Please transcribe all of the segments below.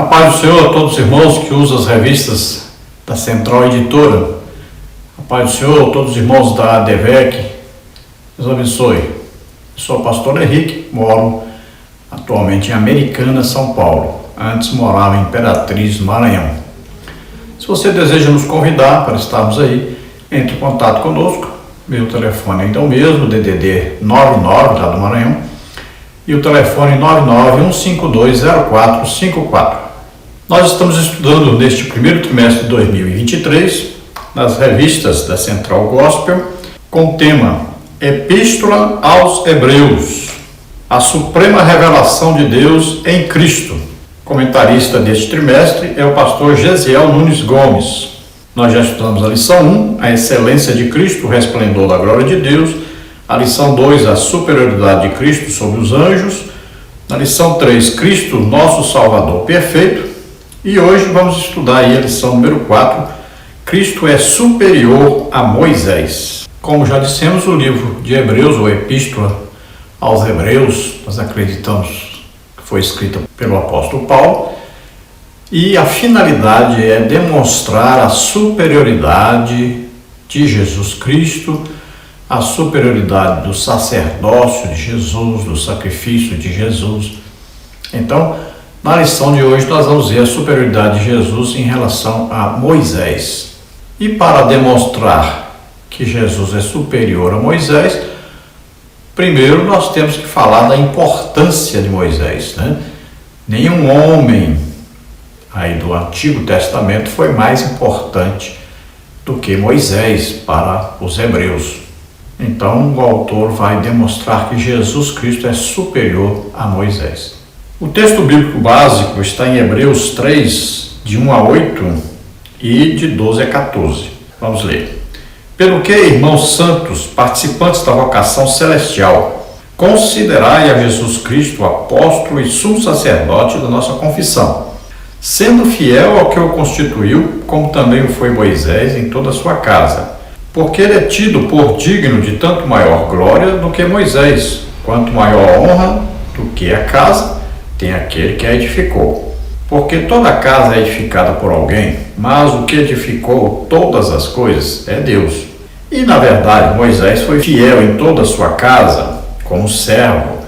A paz do Senhor a todos os irmãos que usam as revistas da Central Editora. A paz do Senhor a todos os irmãos da ADVEC. Deus abençoe. Eu sou o pastor Henrique, moro atualmente em Americana, São Paulo. Antes morava em Imperatriz, Maranhão. Se você deseja nos convidar para estarmos aí, entre em contato conosco. Meu telefone ainda é o mesmo, DDD 99, lá do Maranhão. E o telefone 991520454. Nós estamos estudando neste primeiro trimestre de 2023, nas revistas da Central Gospel, com o tema Epístola aos Hebreus, a suprema revelação de Deus em Cristo. O comentarista deste trimestre é o pastor Gesiel Nunes Gomes. Nós já estudamos a lição 1, a excelência de Cristo, o resplendor da glória de Deus. A lição 2, a superioridade de Cristo sobre os anjos. Na lição 3, Cristo, nosso Salvador perfeito. E hoje vamos estudar aí a lição número 4, Cristo é superior a Moisés. Como já dissemos, o livro de Hebreus, ou Epístola aos Hebreus, nós acreditamos que foi escrita pelo apóstolo Paulo, e a finalidade é demonstrar a superioridade de Jesus Cristo, a superioridade do sacerdócio de Jesus, do sacrifício de Jesus. Então, na lição de hoje nós vamos ver a superioridade de Jesus em relação a Moisés. E para demonstrar que Jesus é superior a Moisés, primeiro nós temos que falar da importância de Moisés, né? Nenhum homem aí do Antigo Testamento foi mais importante do que Moisés para os hebreus. Então o autor vai demonstrar que Jesus Cristo é superior a Moisés. O texto bíblico básico está em Hebreus 3, de 1 a 8 e de 12 a 14. Vamos ler. Pelo que, irmãos santos, participantes da vocação celestial, considerai a Jesus Cristo apóstolo e sumo sacerdote da nossa confissão, sendo fiel ao que o constituiu, como também o foi Moisés em toda a sua casa, porque ele é tido por digno de tanto maior glória do que Moisés, quanto maior honra do que a casa tem aquele que a edificou. Porque toda casa é edificada por alguém, mas o que edificou todas as coisas é Deus. E, na verdade, Moisés foi fiel em toda a sua casa, como servo,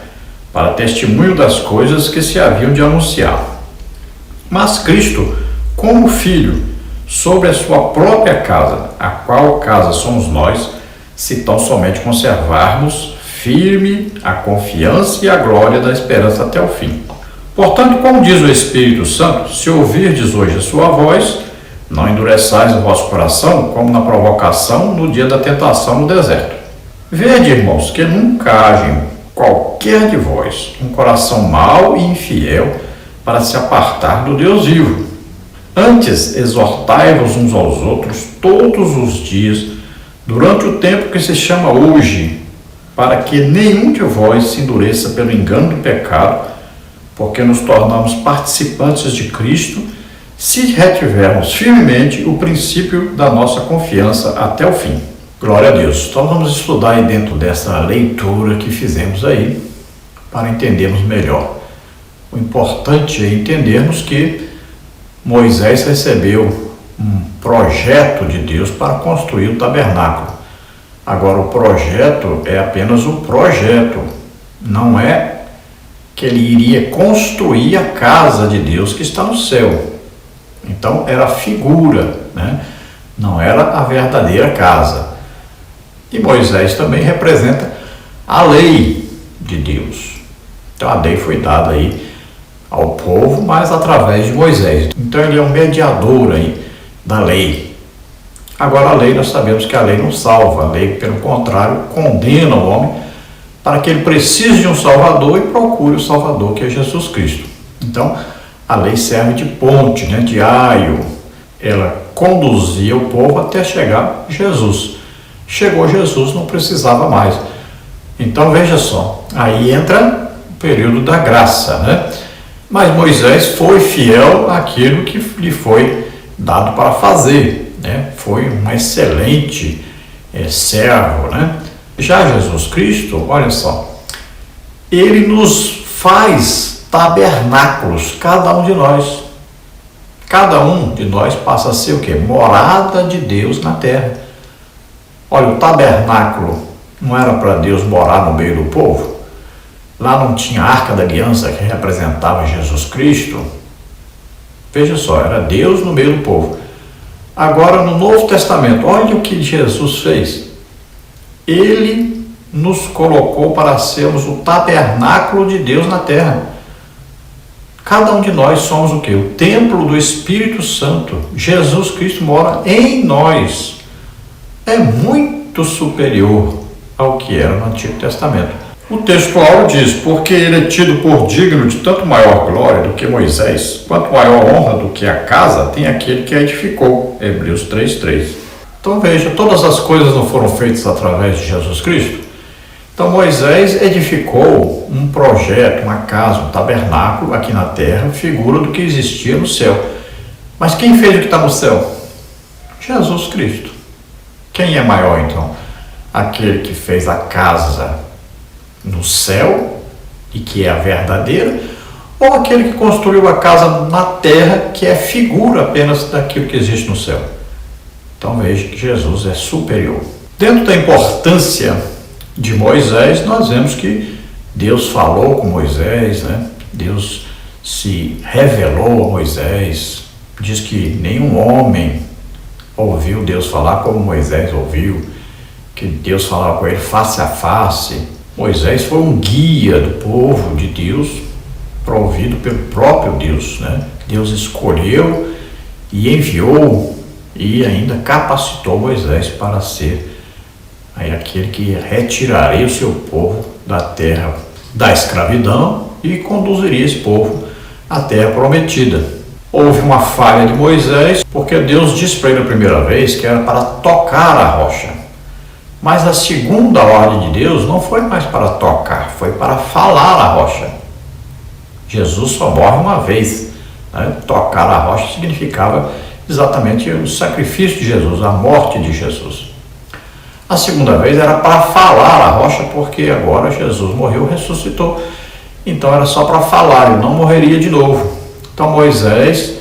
para testemunho das coisas que se haviam de anunciar. Mas Cristo, como filho, sobre a sua própria casa, a qual casa somos nós, se tão somente conservarmos firme a confiança e a glória da esperança até o fim. Portanto, como diz o Espírito Santo, se ouvirdes hoje a sua voz, não endureçais o vosso coração, como na provocação no dia da tentação no deserto. Vede, irmãos, que nunca haja em qualquer de vós um coração mau e infiel para se apartar do Deus vivo. Antes, exortai-vos uns aos outros todos os dias, durante o tempo que se chama hoje, para que nenhum de vós se endureça pelo engano do pecado, porque nos tornamos participantes de Cristo, se retivermos firmemente o princípio da nossa confiança até o fim. Glória a Deus. Então vamos estudar aí dentro dessa leitura que fizemos aí, para entendermos melhor. O importante é entendermos que Moisés recebeu um projeto de Deus para construir o tabernáculo. Agora, o projeto é apenas um projeto, não é que ele iria construir a casa de Deus que está no céu. Então, era figura, né? Não era a verdadeira casa. E Moisés também representa a lei de Deus. Então, a lei foi dada aí ao povo, mas através de Moisés. Então, ele é um mediador aí da lei. Agora, a lei, nós sabemos que a lei não salva. A lei, pelo contrário, condena o homem para que ele precise de um Salvador e procure o Salvador, que é Jesus Cristo. Então, a lei serve de ponte, né, de aio. Ela conduzia o povo até chegar Jesus. Chegou Jesus, não precisava mais. Então, veja só, aí entra o período da graça, né? Mas Moisés foi fiel àquilo que lhe foi dado para fazer, né? Foi um excelente servo, né? Já Jesus Cristo, olha só, ele nos faz tabernáculos, cada um de nós. cada um de nós passa a ser o quê? Morada de Deus na terra. Olha, o tabernáculo não era para Deus morar no meio do povo? Lá não tinha a Arca da Aliança que representava Jesus Cristo? Veja só, era Deus no meio do povo. Agora, no Novo Testamento, olha o que Jesus fez. Ele nos colocou para sermos o tabernáculo de Deus na terra. Cada um de nós somos o quê? O templo do Espírito Santo. Jesus Cristo mora em nós. É muito superior ao que era no Antigo Testamento. O textual diz, porque ele é tido por digno de tanto maior glória do que Moisés, quanto maior honra do que a casa tem aquele que a edificou. Hebreus 3:3. Então veja, todas as coisas não foram feitas através de Jesus Cristo? Então Moisés edificou um projeto, uma casa, um tabernáculo aqui na terra, figura do que existia no céu. Mas quem fez o que está no céu? Jesus Cristo. Quem é maior então? Aquele que fez a casa no céu e que é a verdadeira, ou aquele que construiu a casa na terra, que é figura apenas daquilo que existe no céu? Então veja que Jesus é superior. Dentro da importância de Moisés, nós vemos que Deus falou com Moisés, né? Deus se revelou a Moisés. Diz que nenhum homem ouviu Deus falar como Moisés ouviu, que Deus falava com ele face a face. Moisés foi um guia do povo de Deus, provido pelo próprio Deus, né? Deus escolheu e enviou e ainda capacitou Moisés para ser aquele que retiraria o seu povo da terra da escravidão e conduziria esse povo à terra prometida. Houve uma falha de Moisés, porque Deus disse para ele a primeira vez que era para tocar a rocha. Mas a segunda ordem de Deus não foi mais para tocar, foi para falar a rocha. Jesus só morre uma vez, né? Tocar a rocha significava exatamente o sacrifício de Jesus, a morte de Jesus. A segunda vez era para falar a rocha, porque agora Jesus morreu, ressuscitou. Então era só para falar, ele não morreria de novo. Então Moisés,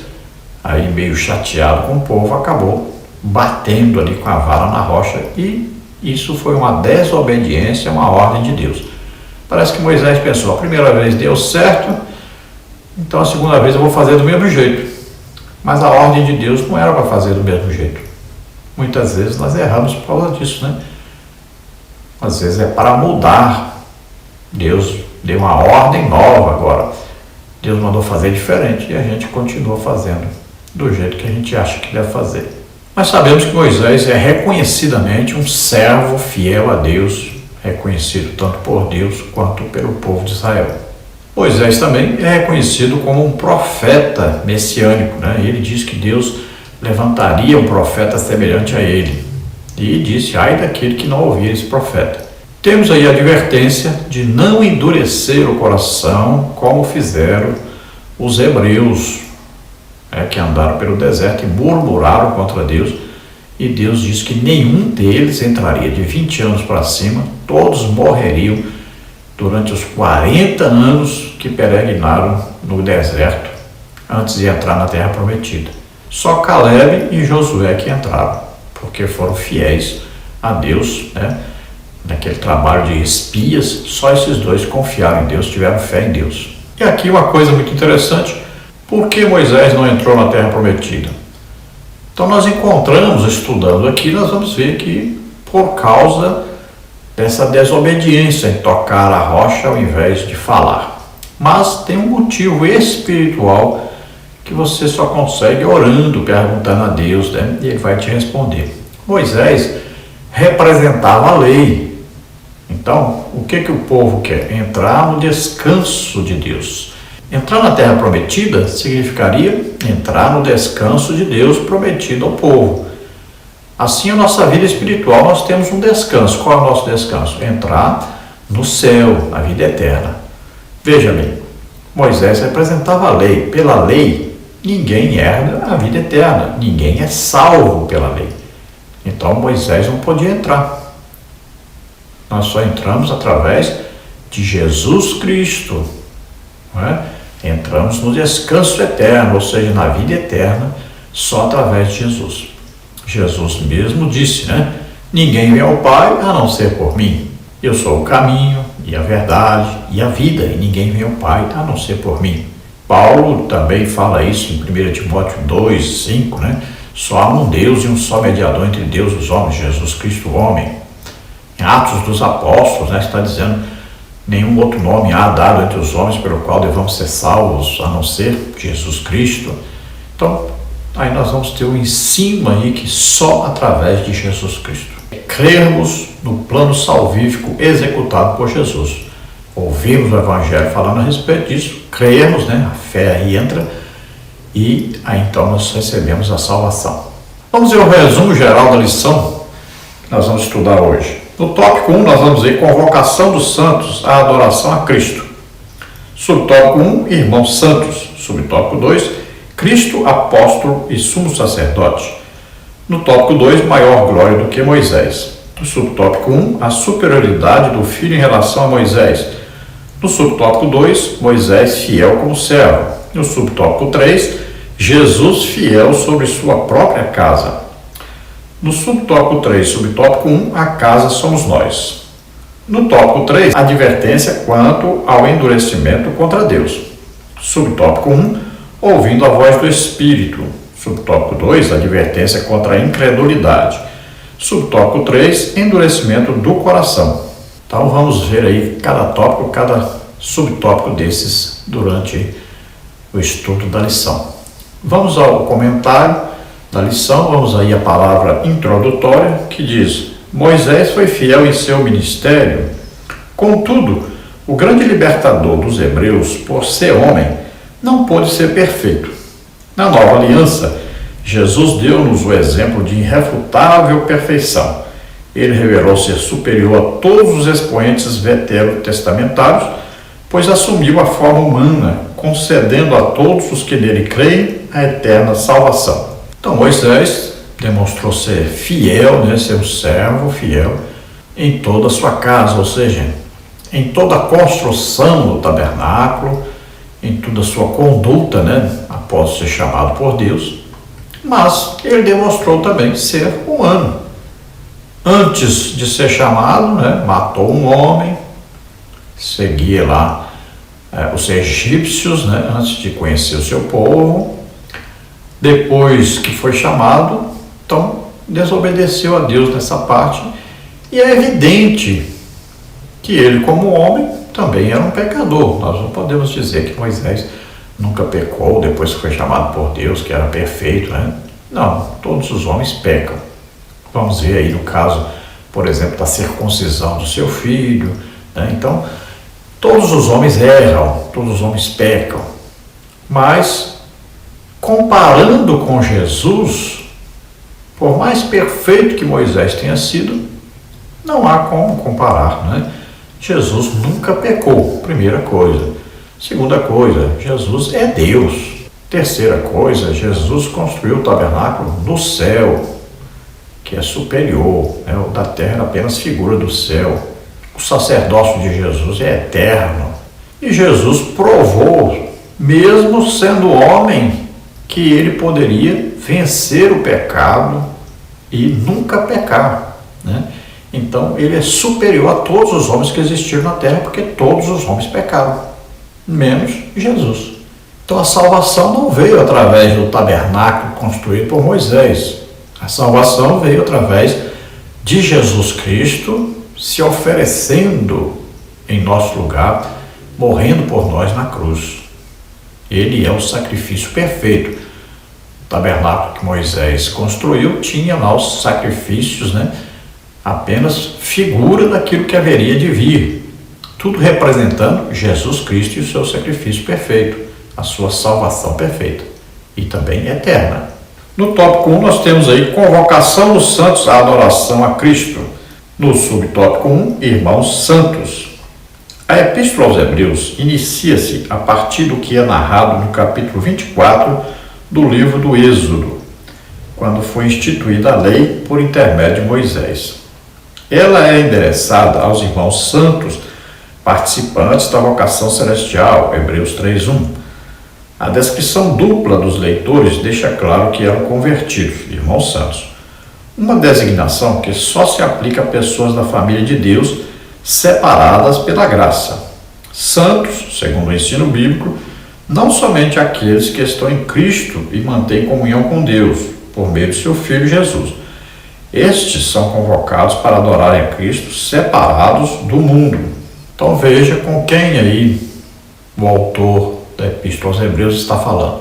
aí meio chateado com o povo, acabou batendo ali com a vara na rocha, e isso foi uma desobediência a uma ordem de Deus. Parece que Moisés pensou, a primeira vez deu certo, então a segunda vez eu vou fazer do mesmo jeito. Mas a ordem de Deus não era para fazer do mesmo jeito. Muitas vezes nós erramos por causa disso, né? Às vezes é para mudar. Deus deu uma ordem nova agora. Deus mandou fazer diferente e a gente continua fazendo do jeito que a gente acha que deve fazer. Mas sabemos que Moisés é reconhecidamente um servo fiel a Deus, reconhecido tanto por Deus quanto pelo povo de Israel. Moisés também é reconhecido como um profeta messiânico, né? Ele diz que Deus levantaria um profeta semelhante a ele. E disse, ai daquele que não ouvir esse profeta. Temos aí a advertência de não endurecer o coração como fizeram os hebreus, que andaram pelo deserto e murmuraram contra Deus. E Deus diz que nenhum deles entraria de 20 anos para cima, todos morreriam durante os 40 anos que peregrinaram no deserto antes de entrar na terra prometida. Só Caleb e Josué que entraram, porque foram fiéis a Deus, né? Naquele trabalho de espias, só esses dois confiaram em Deus, tiveram fé em Deus. E aqui uma coisa muito interessante, por que Moisés não entrou na terra prometida? Então nós encontramos, estudando aqui, nós vamos ver que por causa dessa desobediência em tocar a rocha ao invés de falar. Mas tem um motivo espiritual que você só consegue orando, perguntando a Deus, né? E ele vai te responder. Moisés representava a lei. Então, o que o povo quer? Entrar no descanso de Deus. Entrar na terra prometida significaria entrar no descanso de Deus prometido ao povo. Assim, a nossa vida espiritual, nós temos um descanso. Qual é o nosso descanso? Entrar no céu, a vida eterna. Veja bem, Moisés representava a lei. Pela lei, ninguém herda a vida eterna. Ninguém é salvo pela lei. Então, Moisés não podia entrar. Nós só entramos através de Jesus Cristo, não é? Entramos no descanso eterno, ou seja, na vida eterna, só através de Jesus. Jesus mesmo disse, né? Ninguém vem ao Pai a não ser por mim. Eu sou o caminho e a verdade e a vida, e ninguém vem ao Pai a não ser por mim. Paulo também fala isso em 1 Timóteo 2, 5, né? Só há um Deus e um só mediador entre Deus e os homens, Jesus Cristo, o homem. Em Atos dos Apóstolos, né, está dizendo, nenhum outro nome há dado entre os homens pelo qual devamos ser salvos, a não ser Jesus Cristo. Então, aí nós vamos ter o ensino aí que só através de Jesus Cristo. Crermos no plano salvífico executado por Jesus. Ouvimos o Evangelho falando a respeito disso, crermos, né? A fé aí entra e aí então nós recebemos a salvação. Vamos ver o resumo geral da lição que nós vamos estudar hoje. No tópico 1 nós vamos ver convocação dos santos à adoração a Cristo. Subtópico 1, irmãos santos. Subtópico 2, Cristo, apóstolo e sumo sacerdote. No tópico 2, maior glória do que Moisés. No subtópico 1, a superioridade do filho em relação a Moisés. No subtópico 2, Moisés fiel como servo. No subtópico 3, Jesus fiel sobre sua própria casa. No subtópico 3, subtópico 1, a casa somos nós. No tópico 3, advertência quanto ao endurecimento contra Deus. Subtópico 1, ouvindo a voz do Espírito. Subtópico 2, advertência contra a incredulidade. Subtópico 3, endurecimento do coração. Então vamos ver aí cada tópico, cada subtópico desses durante o estudo da lição. Vamos ao comentário da lição, vamos aí à palavra introdutória que diz: Moisés foi fiel em seu ministério, contudo, o grande libertador dos hebreus, por ser homem, não pôde ser perfeito. Na nova aliança, Jesus deu-nos o exemplo de irrefutável perfeição. Ele revelou ser superior a todos os expoentes veterotestamentários, pois assumiu a forma humana, concedendo a todos os que nele creem a eterna salvação. Então Moisés demonstrou ser fiel, né, ser um servo fiel em toda a sua casa, ou seja, em toda a construção do tabernáculo, em toda a sua conduta, né, após ser chamado por Deus. Mas ele demonstrou também ser humano. Antes de ser chamado, né, matou um homem, seguia lá os egípcios, né, antes de conhecer o seu povo. Depois que foi chamado, então desobedeceu a Deus nessa parte. E é evidente que ele, como homem, também era um pecador. Nós não podemos dizer que Moisés nunca pecou depois que foi chamado por Deus, que era perfeito, né? Não, todos os homens pecam. Vamos ver aí no caso, por exemplo, da circuncisão do seu filho, né? Então, todos os homens erram, todos os homens pecam. Mas, comparando com Jesus, por mais perfeito que Moisés tenha sido, não há como comparar, né? Jesus nunca pecou, primeira coisa. Segunda coisa, Jesus é Deus. Terceira coisa, Jesus construiu o tabernáculo no céu, que é superior, né? O da terra é apenas figura do céu. O sacerdócio de Jesus é eterno. E Jesus provou, mesmo sendo homem, que ele poderia vencer o pecado e nunca pecar, né? Então ele é superior a todos os homens que existiram na terra, porque todos os homens pecaram, menos Jesus. Então a salvação não veio através do tabernáculo construído por Moisés. A salvação veio através de Jesus Cristo se oferecendo em nosso lugar, morrendo por nós na cruz. Ele é o sacrifício perfeito. O tabernáculo que Moisés construiu tinha lá os sacrifícios, né? Apenas figura daquilo que haveria de vir. Tudo representando Jesus Cristo e o seu sacrifício perfeito, a sua salvação perfeita e também eterna. No tópico 1 nós temos aí convocação dos santos à adoração a Cristo. No subtópico 1, irmãos santos. A Epístola aos Hebreus inicia-se a partir do que é narrado no capítulo 24 do livro do Êxodo, quando foi instituída a lei por intermédio de Moisés. Ela é endereçada aos irmãos santos, participantes da vocação celestial, Hebreus 3:1. A descrição dupla dos leitores deixa claro que eram convertidos, irmãos santos. Uma designação que só se aplica a pessoas da família de Deus separadas pela graça. Santos, segundo o ensino bíblico, não somente aqueles que estão em Cristo e mantêm comunhão com Deus, por meio de seu Filho Jesus. Estes são convocados para adorarem a Cristo separados do mundo. Então veja com quem aí o autor da Epístola aos Hebreus está falando.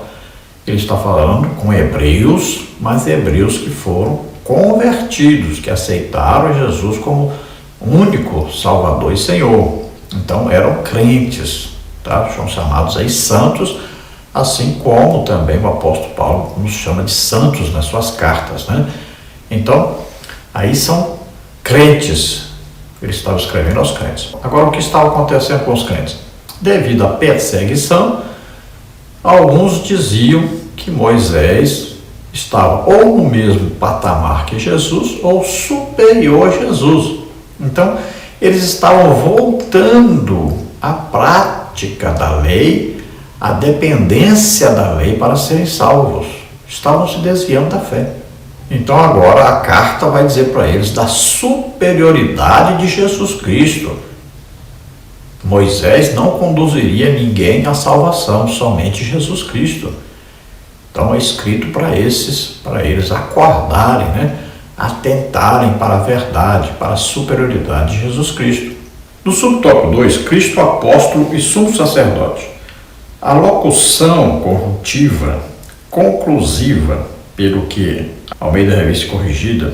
Ele está falando com hebreus, mas hebreus que foram convertidos, que aceitaram Jesus como único Salvador e Senhor. Então eram crentes, tá? São chamados aí santos, assim como também o apóstolo Paulo nos chama de santos nas suas cartas, né? Então, aí são crentes. Ele estava escrevendo aos crentes. Agora, o que estava acontecendo com os crentes? Devido à perseguição, alguns diziam que Moisés estava ou no mesmo patamar que Jesus ou superior a Jesus. Então, eles estavam voltando à prática da lei, à dependência da lei para serem salvos. Estavam se desviando da fé. Então agora a carta vai dizer para eles da superioridade de Jesus Cristo. Moisés não conduziria ninguém à salvação, somente Jesus Cristo. Então é escrito para eles acordarem, né? Atentarem para a verdade, para a superioridade de Jesus Cristo. No subtópico 2, Cristo apóstolo e sumo sacerdote. A locução conjuntiva conclusiva, pelo que Almeida Revista Corrigida,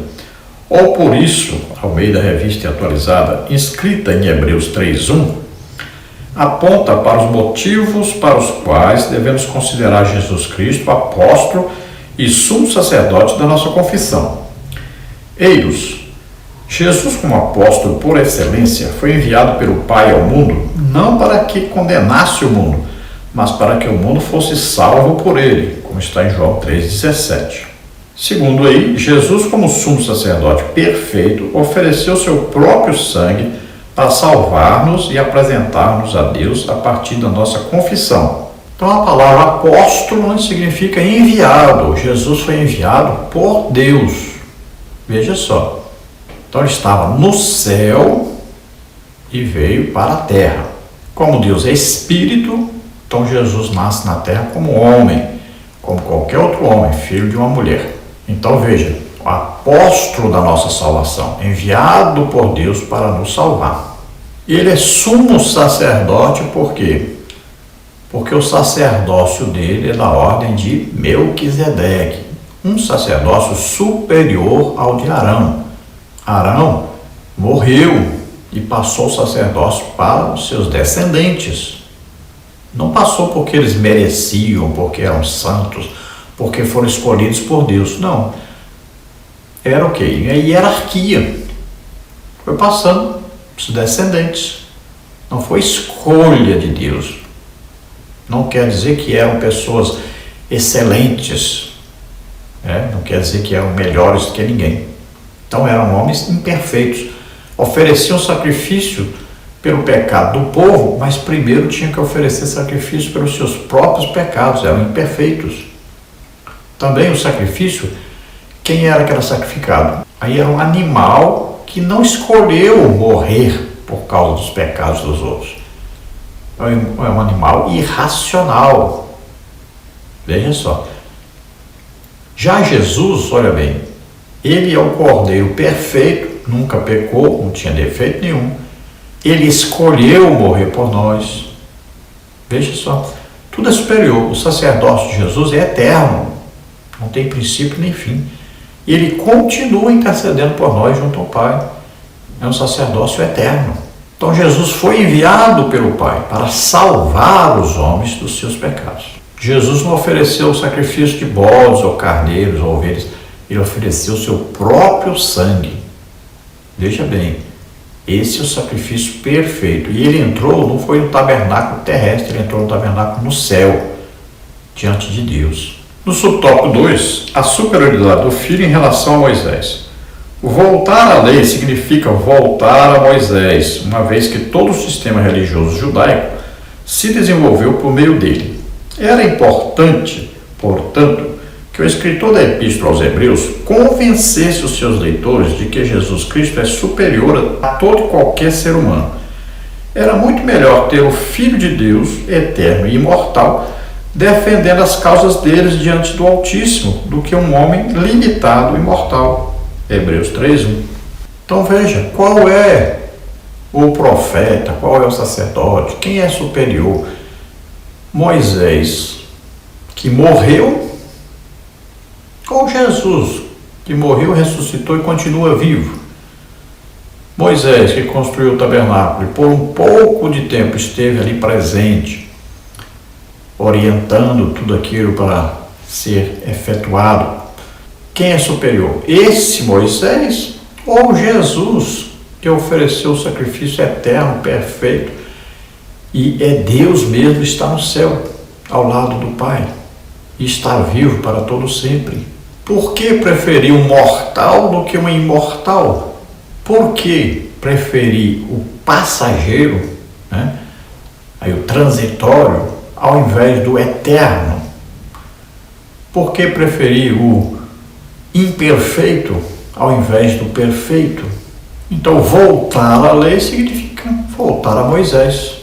ou por isso Almeida Revista Atualizada, inscrita em Hebreus 3:1, aponta para os motivos para os quais devemos considerar Jesus Cristo apóstolo e sumo sacerdote da nossa confissão. Eis, Jesus como apóstolo por excelência foi enviado pelo Pai ao mundo, não para que condenasse o mundo, mas para que o mundo fosse salvo por ele, como está em João 3,17. Segundo aí, Jesus como sumo sacerdote perfeito ofereceu seu próprio sangue para salvar-nos e apresentar-nos a Deus a partir da nossa confissão. Então a palavra apóstolo significa enviado. Jesus foi enviado por Deus. Veja só. Então ele estava no céu e veio para a terra. Como Deus é espírito, então Jesus nasce na terra como homem, como qualquer outro homem, filho de uma mulher. Então veja, o apóstolo da nossa salvação, enviado por Deus para nos salvar. E ele é sumo sacerdote por quê? Porque o sacerdócio dele é da ordem de Melquisedeque, um sacerdócio superior ao de Arão. Arão morreu e passou o sacerdócio para os seus descendentes. Não passou porque eles mereciam, porque eram santos, porque foram escolhidos por Deus. Não. Era o quê? A hierarquia. Foi passando para os descendentes. Não foi escolha de Deus. Não quer dizer que eram pessoas excelentes. Não quer dizer que eram melhores do que ninguém. Então eram homens imperfeitos. Ofereciam sacrifício pelo pecado do povo, mas primeiro tinham que oferecer sacrifício pelos seus próprios pecados. Eram imperfeitos. Também o sacrifício, quem era que era sacrificado? Aí era um animal que não escolheu morrer por causa dos pecados dos outros. É um animal irracional. Veja só. Já Jesus, olha bem, ele é o Cordeiro perfeito, nunca pecou, não tinha defeito nenhum. Ele escolheu morrer por nós. Veja só, tudo é superior. O sacerdócio de Jesus é eterno. Não tem princípio nem fim. E ele continua intercedendo por nós junto ao Pai. É um sacerdócio eterno. Então Jesus foi enviado pelo Pai para salvar os homens dos seus pecados. Jesus não ofereceu o sacrifício de bodes ou carneiros ou ovelhas. Ele ofereceu o seu próprio sangue. Veja bem, esse é o sacrifício perfeito. E ele entrou, não foi no tabernáculo terrestre, ele entrou no tabernáculo no céu, diante de Deus. No subtópico 2, a superioridade do Filho em relação a Moisés. Voltar à lei significa voltar a Moisés, uma vez que todo o sistema religioso judaico se desenvolveu por meio dele. Era importante, portanto, que o escritor da Epístola aos Hebreus convencesse os seus leitores de que Jesus Cristo é superior a todo e qualquer ser humano. Era muito melhor ter o Filho de Deus, eterno e imortal, defendendo as causas deles diante do Altíssimo, do que um homem limitado e mortal. Hebreus 3:1. Então veja, qual é o profeta, qual é o sacerdote, quem é superior? Moisés, que morreu, ou Jesus, que morreu, ressuscitou e continua vivo? Moisés, que construiu o tabernáculo e por um pouco de tempo esteve ali presente, orientando tudo aquilo para ser efetuado. Quem é superior? Esse Moisés ou Jesus, que ofereceu o sacrifício eterno, perfeito, e é Deus mesmo, está no céu, ao lado do Pai, e está vivo para todo sempre? Por que preferir um mortal do que um imortal? Por que preferir o passageiro, aí o transitório, ao invés do eterno? Por que preferir o imperfeito ao invés do perfeito? Então, voltar à lei significa voltar a Moisés,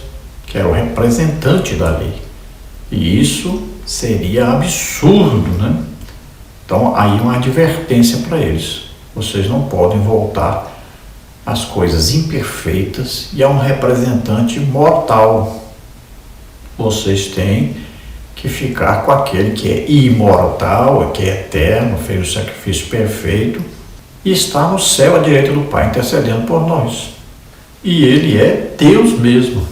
que era o representante da lei. E isso seria absurdo, Então, aí uma advertência para eles. Vocês não podem voltar às coisas imperfeitas e a um representante mortal. Vocês têm que ficar com aquele que é imortal, que é eterno, fez o sacrifício perfeito e está no céu à direita do Pai, intercedendo por nós. E ele é Deus mesmo.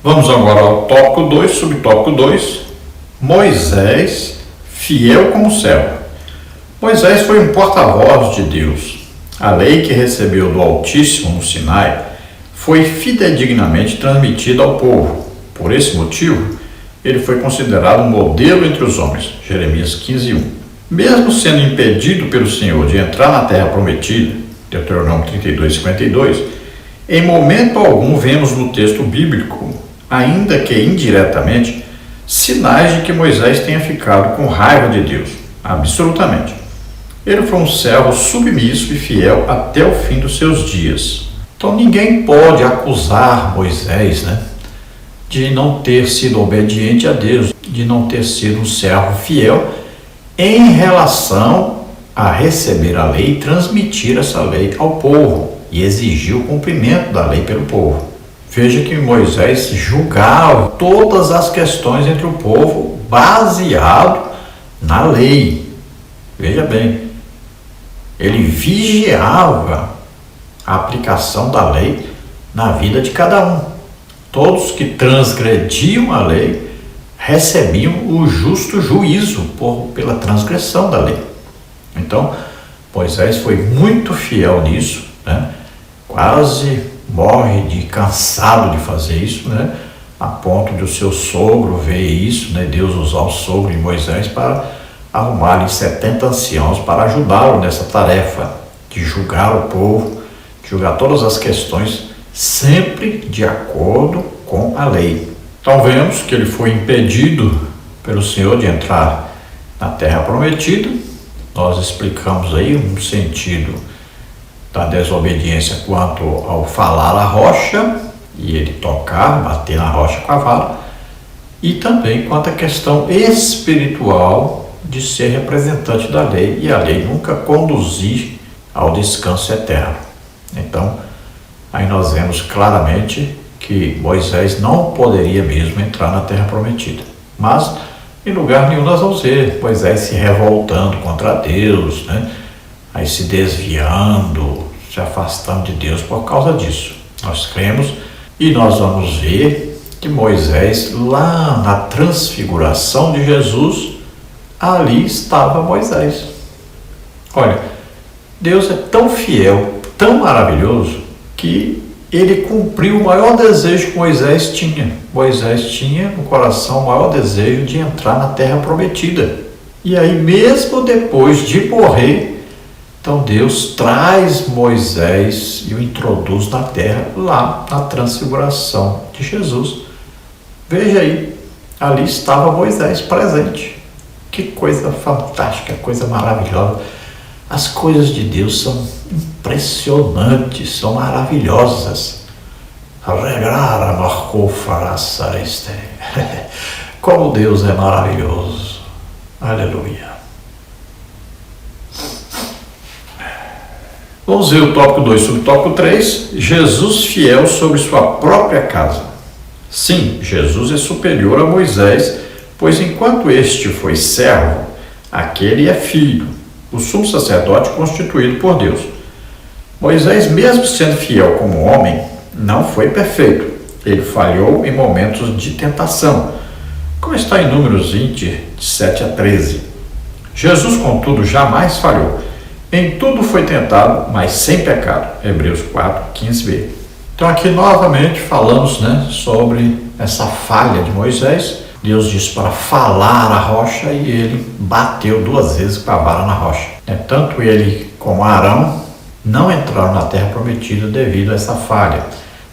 Vamos agora ao tópico 2, subtópico 2. Moisés, fiel como céu. Moisés foi um porta-voz de Deus. A lei que recebeu do Altíssimo no Sinai foi fidedignamente transmitida ao povo. Por esse motivo, ele foi considerado um modelo entre os homens. Jeremias 15:1. Mesmo sendo impedido pelo Senhor de entrar na terra prometida, Deuteronômio 32:52, em momento algum vemos no texto bíblico, ainda que indiretamente, sinais de que Moisés tenha ficado com raiva de Deus. Absolutamente. Ele foi um servo submisso e fiel até o fim dos seus dias. Então ninguém pode acusar Moisés, de não ter sido obediente a Deus, de não ter sido um servo fiel em relação a receber a lei e transmitir essa lei ao povo e exigir o cumprimento da lei pelo povo. Veja que Moisés julgava todas as questões entre o povo baseado na lei. Veja bem, ele vigiava a aplicação da lei na vida de cada um. Todos que transgrediam a lei recebiam o justo juízo pela transgressão da lei. Então, Moisés foi muito fiel nisso, quase morre de cansado de fazer isso, a ponto de o seu sogro ver isso, Deus usar o sogro de Moisés para arrumar 70 anciãos para ajudá-lo nessa tarefa de julgar o povo, de julgar todas as questões, sempre de acordo com a lei. Então vemos que ele foi impedido pelo Senhor de entrar na terra prometida. Nós explicamos aí um sentido da desobediência quanto ao falar a rocha e ele tocar, bater na rocha com a vara, e também quanto à questão espiritual de ser representante da lei e a lei nunca conduzir ao descanso eterno. Então, aí nós vemos claramente que Moisés não poderia mesmo entrar na terra prometida. Mas, em lugar nenhum, nós vamos ver Moisés se revoltando contra Deus, aí se desviando, se afastando de Deus por causa disso. Nós cremos e nós vamos ver que Moisés, lá na transfiguração de Jesus, ali estava Moisés. Olha, Deus é tão fiel, tão maravilhoso, que ele cumpriu o maior desejo que Moisés tinha. Moisés tinha no coração o maior desejo de entrar na terra prometida. E aí, mesmo depois de morrer, então Deus traz Moisés e o introduz na terra, lá na transfiguração de Jesus. Veja aí, Ali estava Moisés presente. Que coisa fantástica, coisa maravilhosa. As coisas de Deus são impressionantes, são maravilhosas. Como Deus é maravilhoso. Aleluia. Vamos ver o tópico 2 sobre o tópico 3. Jesus fiel sobre sua própria casa. Sim, Jesus é superior a Moisés, pois enquanto este foi servo, aquele é filho, o sumo sacerdote constituído por Deus. Moisés, mesmo sendo fiel como homem, não foi perfeito. Ele falhou em momentos de tentação, como está em Números 20, de 7 a 13. Jesus, contudo, jamais falhou. Em tudo foi tentado, mas sem pecado. Hebreus 4, 15b. Então aqui novamente falamos sobre essa falha de Moisés. Deus disse para falar a rocha e ele bateu 2 vezes com a vara na rocha. Tanto ele como Arão não entraram na terra prometida devido a essa falha.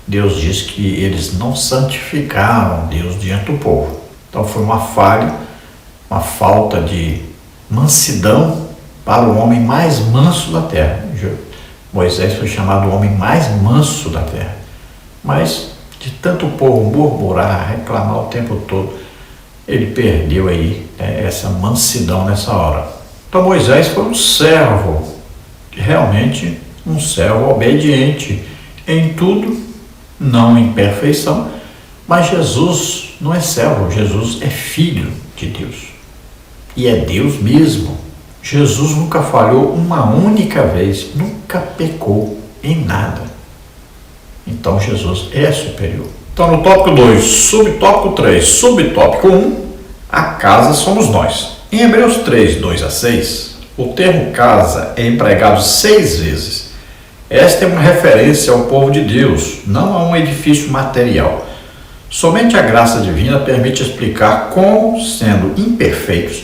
Deus diz que eles não santificaram Deus diante do povo. Então foi uma falha, uma falta de mansidão para o homem mais manso da terra. Moisés foi chamado o homem mais manso da terra. Mas de tanto o povo murmurar, reclamar o tempo todo, ele perdeu aí essa mansidão nessa hora. Então Moisés foi um servo, realmente um servo obediente em tudo, não em perfeição, mas Jesus não é servo, Jesus é filho de Deus. E é Deus mesmo. Jesus nunca falhou uma única vez, nunca pecou em nada. Então Jesus é superior. Então no tópico 2, subtópico 3, subtópico 1, a casa somos nós. Em Hebreus 3, 2 a 6, o termo casa é empregado 6 vezes. Esta é uma referência ao povo de Deus, não a um edifício material. Somente a graça divina permite explicar como, sendo imperfeitos,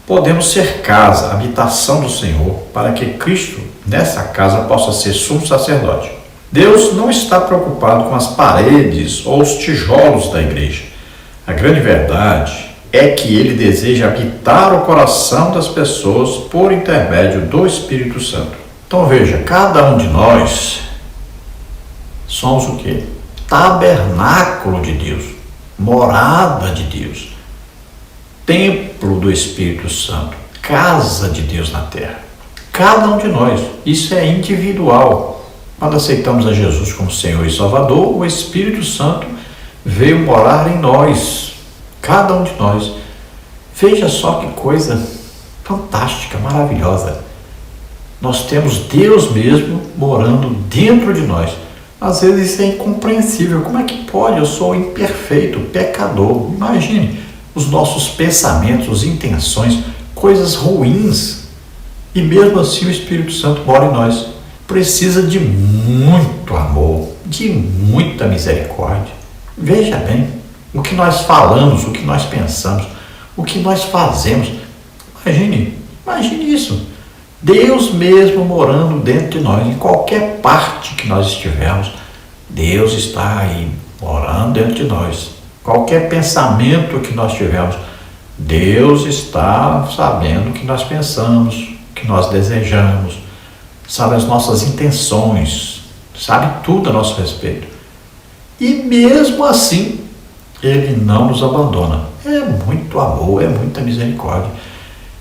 podemos ser casa, habitação do Senhor, para que Cristo, nessa casa, possa ser sumo sacerdote. Deus não está preocupado com as paredes ou os tijolos da igreja. A grande verdade é que Ele deseja habitar o coração das pessoas por intermédio do Espírito Santo. Então veja, cada um de nós somos o quê? Tabernáculo de Deus, morada de Deus, templo do Espírito Santo, casa de Deus na terra. Cada um de nós, isso é individual. Quando aceitamos a Jesus como Senhor e Salvador, o Espírito Santo veio morar em nós, cada um de nós. Veja só que coisa fantástica, maravilhosa. Nós temos Deus mesmo morando dentro de nós. Às vezes isso é incompreensível. Como é que pode? Eu sou imperfeito, pecador. Imagine os nossos pensamentos, intenções, coisas ruins. E mesmo assim o Espírito Santo mora em nós. Precisa de muito amor, de muita misericórdia. Veja bem, o que nós falamos, o que nós pensamos, o que nós fazemos. Imagine isso. Deus mesmo morando dentro de nós, em qualquer parte que nós estivermos, Deus está aí, morando dentro de nós. Qualquer pensamento que nós tivermos, Deus está sabendo o que nós pensamos, o que nós desejamos, sabe as nossas intenções, sabe tudo a nosso respeito. E mesmo assim, Ele não nos abandona. É muito amor, é muita misericórdia.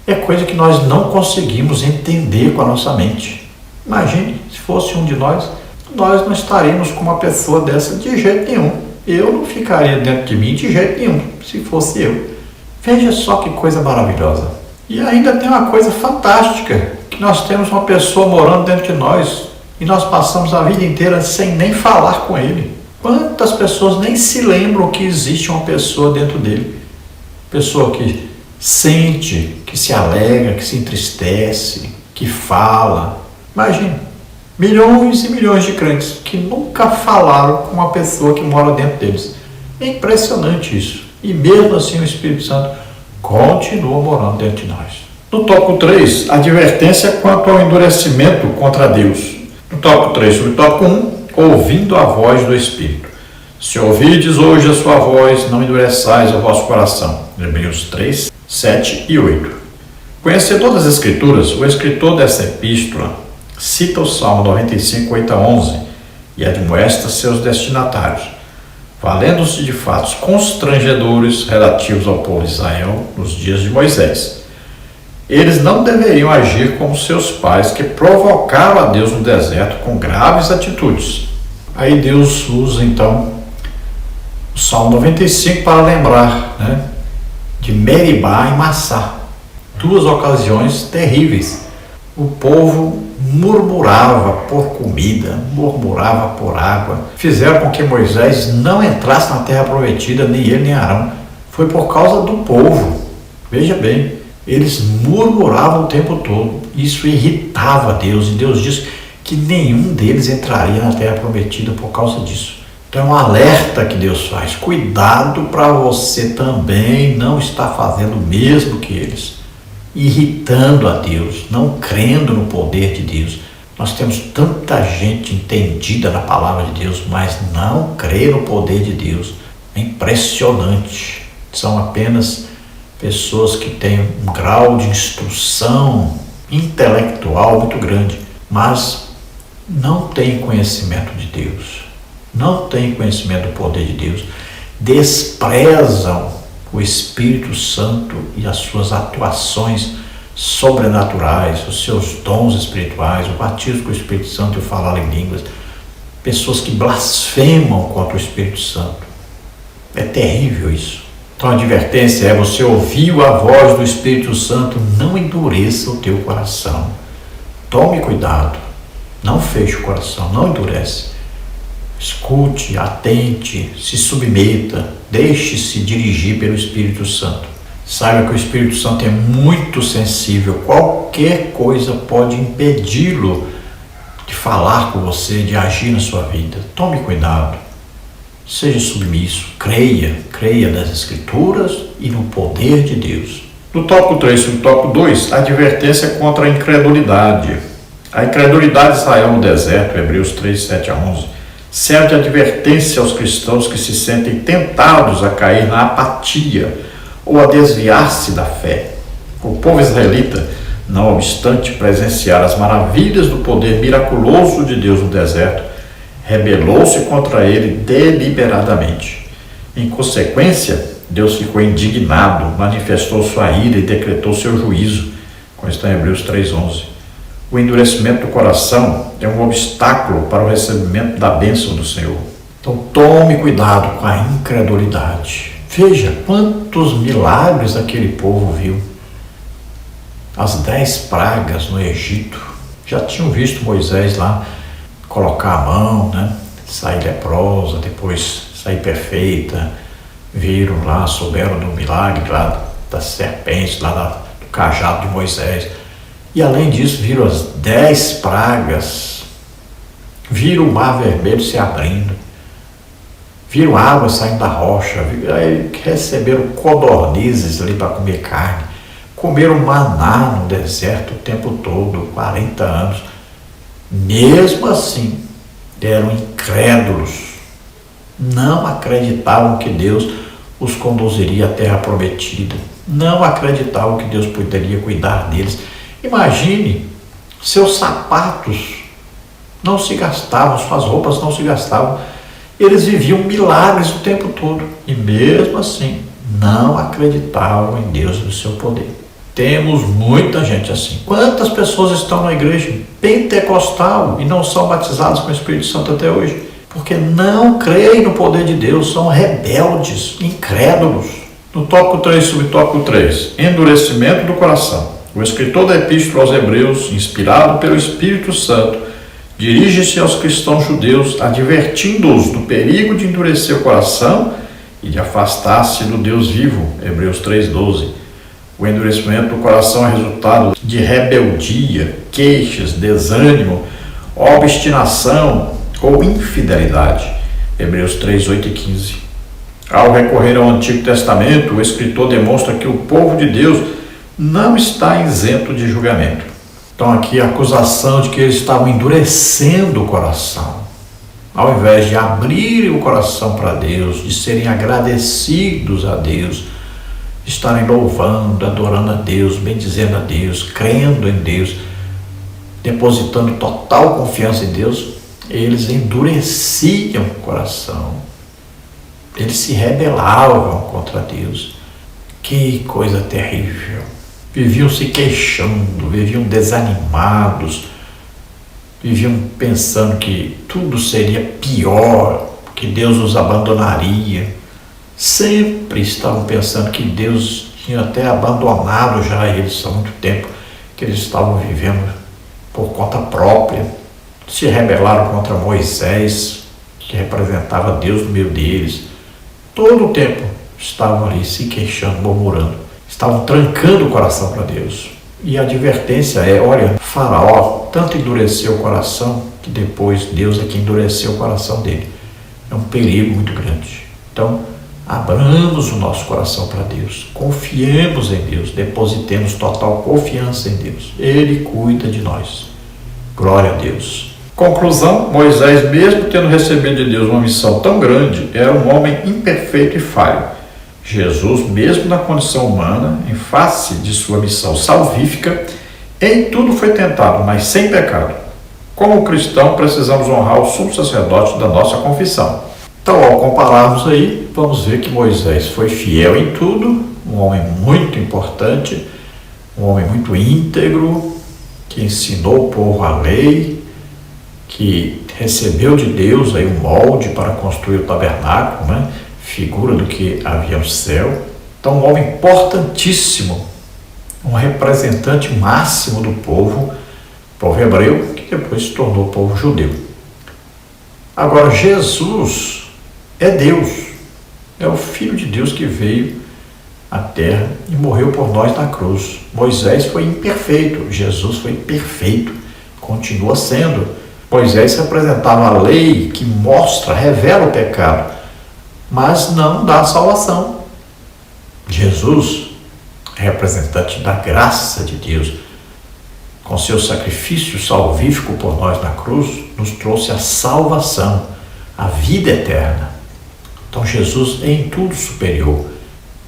É coisa que nós não conseguimos entender com a nossa mente. Imagine, se fosse um de nós não estaríamos com uma pessoa dessa de jeito nenhum. Eu não ficaria dentro de mim de jeito nenhum, se fosse eu. Veja só que coisa maravilhosa. E ainda tem uma coisa fantástica, que nós temos uma pessoa morando dentro de nós e nós passamos a vida inteira sem nem falar com ele. Quantas pessoas nem se lembram que existe uma pessoa dentro dele? Pessoa que sente, que se alegra, que se entristece, que fala. Imagine, milhões e milhões de crentes que nunca falaram com uma pessoa que mora dentro deles. É impressionante isso. E mesmo assim o Espírito Santo continua morando dentro de nós. No tópico 3, advertência quanto ao endurecimento contra Deus. No tópico 3, sobre o tópico 1, ouvindo a voz do Espírito. Se ouvides hoje a sua voz, não endureçais o vosso coração. Hebreus 3, 7 e 8. Conhecedor das Escrituras, o escritor dessa epístola cita o Salmo 95, 8 a 11 e admoesta seus destinatários, valendo-se de fatos constrangedores relativos ao povo de Israel nos dias de Moisés. Eles não deveriam agir como seus pais, que provocaram a Deus no deserto com graves atitudes. Aí Deus usa então o Salmo 95 para lembrar, de Meribá e Massá, duas ocasiões terríveis. O povo murmurava por comida, murmurava por água, fizeram com que Moisés não entrasse na terra prometida, nem ele nem Arão. Foi por causa do povo. Veja bem, eles murmuravam o tempo todo. Isso irritava Deus, e Deus disse que nenhum deles entraria na terra prometida por causa disso. Então é um alerta que Deus faz. Cuidado para você também não estar fazendo o mesmo que eles, irritando a Deus, não crendo no poder de Deus. Nós temos tanta gente entendida na palavra de Deus, mas não crê no poder de Deus. É impressionante. São apenas pessoas que têm um grau de instrução intelectual muito grande, mas não têm conhecimento de Deus, não têm conhecimento do poder de Deus, desprezam o Espírito Santo e as suas atuações sobrenaturais, os seus dons espirituais, o batismo com o Espírito Santo e o falar em línguas. Pessoas que blasfemam contra o Espírito Santo. É terrível isso. Então a advertência é: você ouviu a voz do Espírito Santo, não endureça o teu coração. Tome cuidado, não feche o coração, não endurece. Escute, atente, se submeta, deixe-se dirigir pelo Espírito Santo. Saiba que o Espírito Santo é muito sensível. Qualquer coisa pode impedi-lo de falar com você, de agir na sua vida. Tome cuidado, seja submisso, creia nas Escrituras e no poder de Deus. No tópico 3 e no tópico 2, a advertência contra a incredulidade. A incredulidade de Israel no deserto, Hebreus 3, 7 a 11. Serve de advertência aos cristãos que se sentem tentados a cair na apatia ou a desviar-se da fé. O povo israelita, não obstante presenciar as maravilhas do poder miraculoso de Deus no deserto, rebelou-se contra ele deliberadamente. Em consequência, Deus ficou indignado, manifestou sua ira e decretou seu juízo, como está em Hebreus 3:11. O endurecimento do coração é um obstáculo para o recebimento da bênção do Senhor. Então tome cuidado com a incredulidade. Veja quantos milagres aquele povo viu. As 10 pragas no Egito. Já tinham visto Moisés lá colocar a mão, sair leprosa, depois sair perfeita. Viram lá, souberam do milagre lá das serpentes, lá do cajado de Moisés. E além disso, viram as 10 pragas, viram o mar vermelho se abrindo, viram água saindo da rocha, aí receberam codornizes ali para comer carne, comeram maná no deserto o tempo todo, 40 anos. Mesmo assim, eram incrédulos, não acreditavam que Deus os conduziria à terra prometida, não acreditavam que Deus poderia cuidar deles. Imagine, seus sapatos não se gastavam, suas roupas não se gastavam, eles viviam milagres o tempo todo e mesmo assim não acreditavam em Deus e no seu poder. Temos muita gente assim. Quantas pessoas estão na igreja pentecostal e não são batizadas com o Espírito Santo até hoje? Porque não creem no poder de Deus, são rebeldes, incrédulos. No tópico 3, subtópico 3, endurecimento do coração. O escritor da Epístola aos Hebreus, inspirado pelo Espírito Santo, dirige-se aos cristãos judeus, advertindo-os do perigo de endurecer o coração e de afastar-se do Deus vivo. Hebreus 3:12. O endurecimento do coração é resultado de rebeldia, queixas, desânimo, obstinação ou infidelidade. Hebreus 3:8 e 15. Ao recorrer ao Antigo Testamento, o escritor demonstra que o povo de Deus não está isento de julgamento. Então aqui a acusação de que eles estavam endurecendo o coração. ao invés de abrirem o coração para Deus, de serem agradecidos a Deus, de estarem louvando, adorando a Deus, bendizendo a Deus, crendo em Deus, depositando total confiança em Deus, eles endureciam o coração. Eles se rebelavam contra Deus. Que coisa terrível. Viviam se queixando, viviam desanimados, viviam pensando que tudo seria pior, que Deus os abandonaria. Sempre estavam pensando que Deus tinha até abandonado já eles há muito tempo, que eles estavam vivendo por conta própria. Se rebelaram contra Moisés, que representava Deus no meio deles. Todo o tempo estavam ali se queixando, murmurando. Estavam trancando o coração para Deus. E a advertência é, olha, Faraó tanto endureceu o coração que depois Deus é que endureceu o coração dele. É um perigo muito grande. Então, abramos o nosso coração para Deus. Confiemos em Deus. Depositemos total confiança em Deus. Ele cuida de nós. Glória a Deus. Conclusão, Moisés, mesmo tendo recebido de Deus uma missão tão grande, era um homem imperfeito e falho. Jesus, mesmo na condição humana, em face de sua missão salvífica, em tudo foi tentado, mas sem pecado. Como cristão, precisamos honrar o sumo sacerdote da nossa confissão. Então, ao compararmos aí, vamos ver que Moisés foi fiel em tudo, um homem muito importante, um homem muito íntegro, que ensinou o povo a lei, que recebeu de Deus aí um molde para construir o tabernáculo, né? Figura do que havia no céu. Então, um homem importantíssimo, um representante máximo do povo hebreu, que depois se tornou povo judeu. Agora, Jesus é Deus, é o Filho de Deus que veio à terra e morreu por nós na cruz. Moisés foi imperfeito, Jesus foi perfeito, continua sendo. Moisés representava a lei que mostra, revela o pecado, mas não dá salvação. Jesus, representante da graça de Deus, com seu sacrifício salvífico por nós na cruz, nos trouxe a salvação, a vida eterna. Então Jesus é em tudo superior.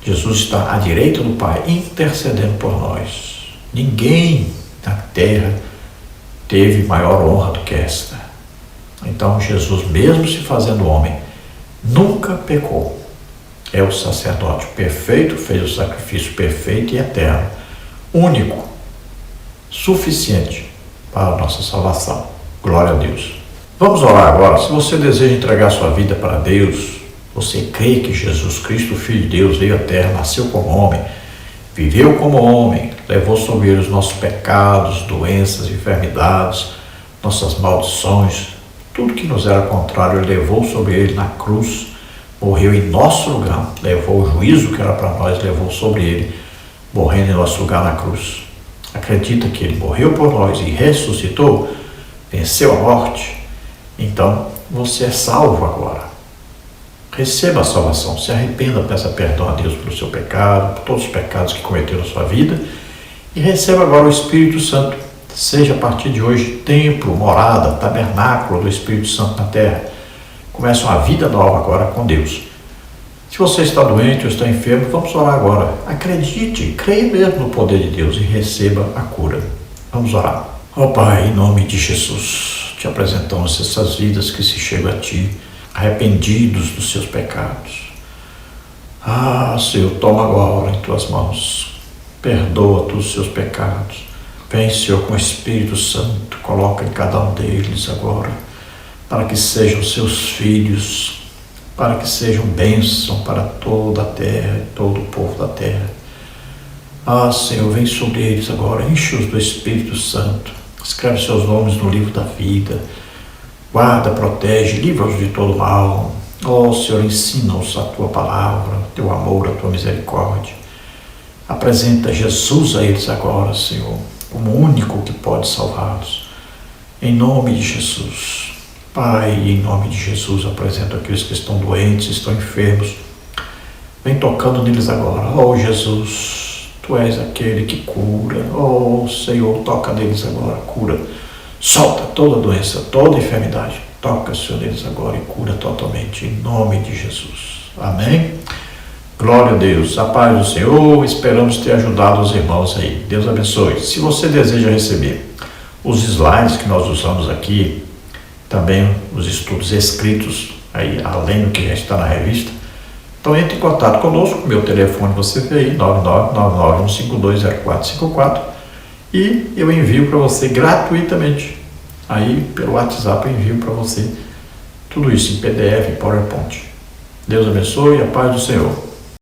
Jesus está à direita do Pai, intercedendo por nós. Ninguém na terra teve maior honra do que esta. Então Jesus, mesmo se fazendo homem, nunca pecou. É o sacerdote perfeito, fez o sacrifício perfeito e eterno, único, suficiente para a nossa salvação. Glória a Deus. Vamos orar agora. Se você deseja entregar sua vida para Deus, você crê que Jesus Cristo, Filho de Deus, veio à terra, nasceu como homem, viveu como homem, levou sobre ele os nossos pecados, doenças, enfermidades, nossas maldições, tudo que nos era contrário, ele levou sobre ele na cruz, morreu em nosso lugar, levou o juízo que era para nós, levou sobre ele, morrendo em nosso lugar na cruz. Acredita que ele morreu por nós e ressuscitou, venceu a morte? Então, você é salvo agora. Receba a salvação, se arrependa, peça perdão a Deus pelo seu pecado, por todos os pecados que cometeu na sua vida, e receba agora o Espírito Santo. Seja a partir de hoje templo, morada, tabernáculo do Espírito Santo na terra. Comece uma vida nova agora com Deus. Se você está doente ou está enfermo, vamos orar agora. Acredite, creia mesmo no poder de Deus e receba a cura. Vamos orar. Ó Pai, em nome de Jesus, te apresentamos essas vidas que se chegam a Ti, arrependidos dos seus pecados. Senhor, toma agora em Tuas mãos, perdoa todos os seus pecados. Vem, Senhor, com o Espírito Santo, coloca em cada um deles agora, para que sejam seus filhos, para que sejam bênção para toda a terra, todo o povo da terra. Senhor, vem sobre eles agora, enche-os do Espírito Santo, escreve seus nomes no livro da vida, guarda, protege, livra-os de todo mal. Senhor, ensina-os a Tua palavra, Teu amor, a Tua misericórdia. Apresenta Jesus a eles agora, Senhor, como o único que pode salvá-los. Em nome de Jesus. Pai, em nome de Jesus, apresento aqueles que estão doentes, estão enfermos. Vem tocando neles agora. Jesus, Tu és aquele que cura. Senhor, toca neles agora, cura. Solta toda doença, toda enfermidade. Toca, Senhor, neles agora e cura totalmente, em nome de Jesus. Amém? Glória a Deus. A paz do Senhor, esperamos ter ajudado os irmãos aí. Deus abençoe. Se você deseja receber os slides que nós usamos aqui, também os estudos escritos, aí, além do que já está na revista, então entre em contato conosco, meu telefone você vê aí, 99951520454, e eu envio para você gratuitamente. Aí pelo WhatsApp eu envio para você tudo isso em PDF, em PowerPoint. Deus abençoe e a paz do Senhor.